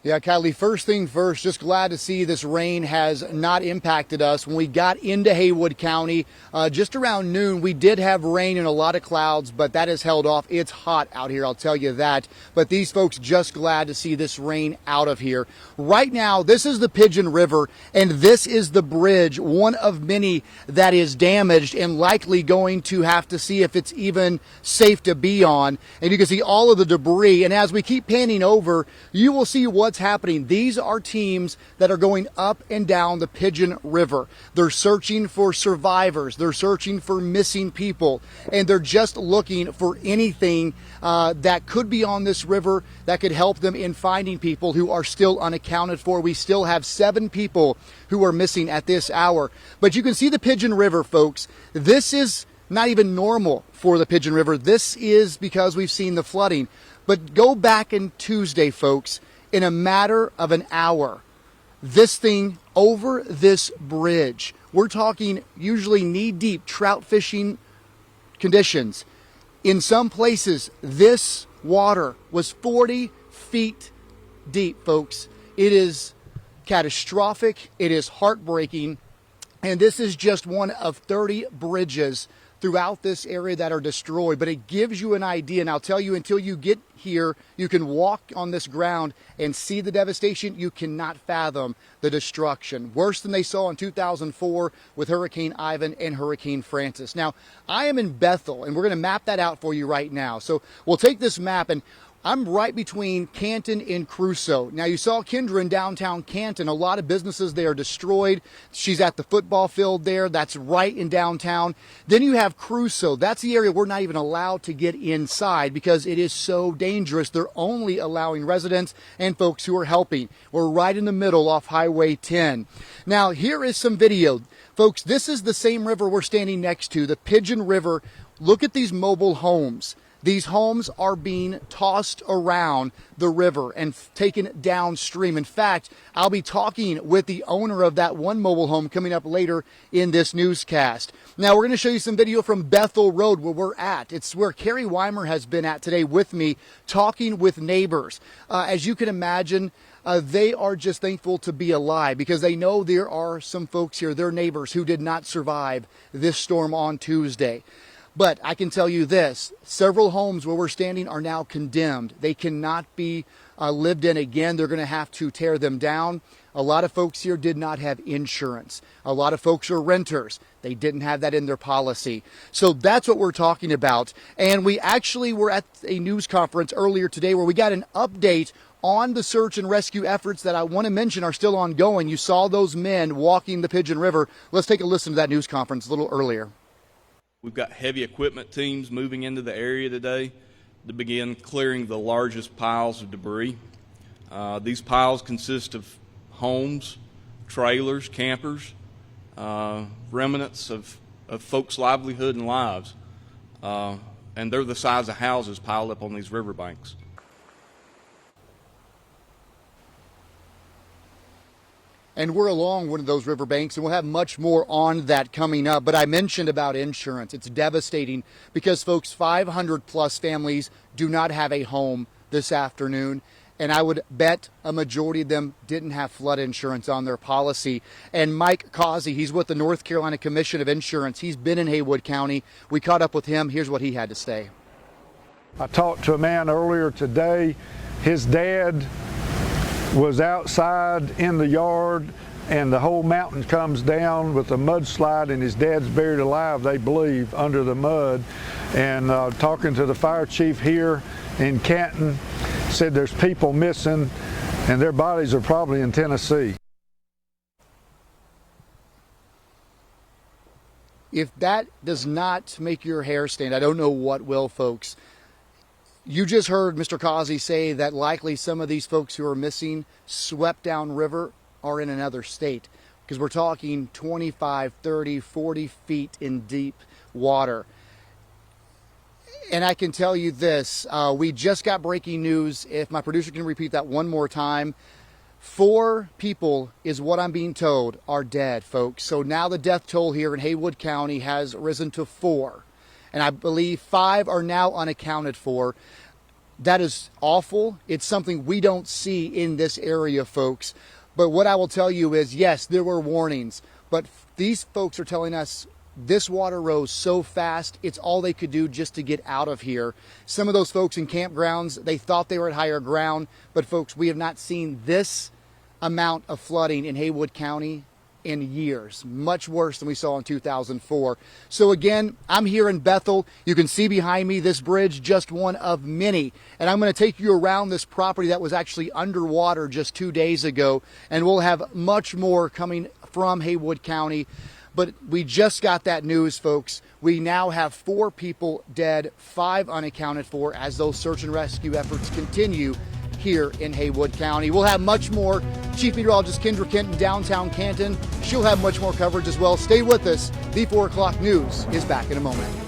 Yeah, Kylie, first thing first, just glad to see this rain has not impacted us. When we got into Haywood County, just around noon, we did have rain and a lot of clouds, but that has held off. It's hot out here, I'll tell you that. But these folks just glad to see this rain out of here. Right now, this is the Pigeon River, and this is the bridge, one of many that is damaged and likely going to have to see if it's even safe to be on. And you can see all of the debris. And as we keep panning over, you will see what's happening. These are teams that are going up and down the Pigeon River. They're searching for survivors. They're searching for missing people. And they're just looking for anything that could be on this river that could help them in finding people who are still unaccounted for. We still have 7 people who are missing at this hour. But you can see the Pigeon River, folks. This is not even normal for the Pigeon River. This is because we've seen the flooding. But go back in Tuesday, folks. In a matter of an hour, this thing over this bridge, we're talking usually knee-deep trout fishing conditions. In some places, this water was 40 feet deep, folks. It is catastrophic. It is heartbreaking. And this is just one of 30 bridges throughout this area that are destroyed. But it gives you an idea. And I'll tell you, until you get here, you can walk on this ground and see the devastation. You cannot fathom the destruction. Worse than they saw in 2004 with Hurricane Ivan and Hurricane Francis. Now, I am in Bethel, and we're going to map that out for you right now. So we'll take this map, and I'm right between Canton and Crusoe. Now, you saw Kendra in downtown Canton. A lot of businesses there are destroyed. She's at the football field there. That's right in downtown. Then you have Crusoe. That's the area we're not even allowed to get inside because it is so dangerous. They're only allowing residents and folks who are helping. We're right in the middle off Highway 10. Now, here is some video. Folks, this is the same river we're standing next to, the Pigeon River. Look at these mobile homes. These homes are being tossed around the river and taken downstream. In fact, I'll be talking with the owner of that one mobile home coming up later in this newscast. Now, we're going to show you some video from Bethel Road where we're at. It's where Carrie Weimer has been at today with me, talking with neighbors. As you can imagine, they are just thankful to be alive because they know there are some folks here, their neighbors, who did not survive this storm on Tuesday. But I can tell you this, several homes where we're standing are now condemned. They cannot be lived in again. They're going to have to tear them down. A lot of folks here did not have insurance. A lot of folks are renters. They didn't have that in their policy. So that's what we're talking about. And we actually were at a news conference earlier today where we got an update on the search and rescue efforts that I want to mention are still ongoing. You saw those men walking the Pigeon River. Let's take a listen to that news conference a little earlier. We've got heavy equipment teams moving into the area today to begin clearing the largest piles of debris. These piles consist of homes, trailers, campers, remnants of folks' livelihood and lives. And they're the size of houses piled up on these riverbanks. And we're along one of those riverbanks, and we'll have much more on that coming up. But I mentioned about insurance. It's devastating because, folks, 500 plus families do not have a home this afternoon. And I would bet a majority of them didn't have flood insurance on their policy. And Mike Causey, he's with the North Carolina Commission of Insurance. He's been in Haywood County. We caught up with him. Here's what he had to say. I talked to a man earlier today. His dad was outside in the yard, and the whole mountain comes down with a mudslide, and his dad's buried alive, they believe, under the mud. And talking to the fire chief here in Canton, said there's people missing, and their bodies are probably in Tennessee. If that does not make your hair stand, I don't know what will, folks. You just heard Mr. Causey say that likely some of these folks who are missing, swept down river, are in another state. Because we're talking 25, 30, 40 feet in deep water. And I can tell you this, we just got breaking news. If my producer can repeat that one more time. 4 people is what I'm being told are dead, folks. So now the death toll here in Haywood County has risen to 4. And I believe 5 are now unaccounted for. That is awful. It's something we don't see in this area, folks. But what I will tell you is, yes, there were warnings, but these folks are telling us this water rose so fast, it's all they could do just to get out of here. Some of those folks in campgrounds, they thought they were at higher ground, but folks, we have not seen this amount of flooding in Haywood County in years, much worse than we saw in 2004. So again, I'm here in Bethel. You can see behind me this bridge, just one of many. And I'm going to take you around this property that was actually underwater just 2 days ago. And we'll have much more coming from Haywood County. But we just got that news, folks. We now have 4 people dead, 5 unaccounted for, as those search and rescue efforts continue here in Haywood County. We'll have much more. Chief Meteorologist Kendra Kent in downtown Canton, she'll have much more coverage as well. Stay with us. The 4 o'clock news is back in a moment.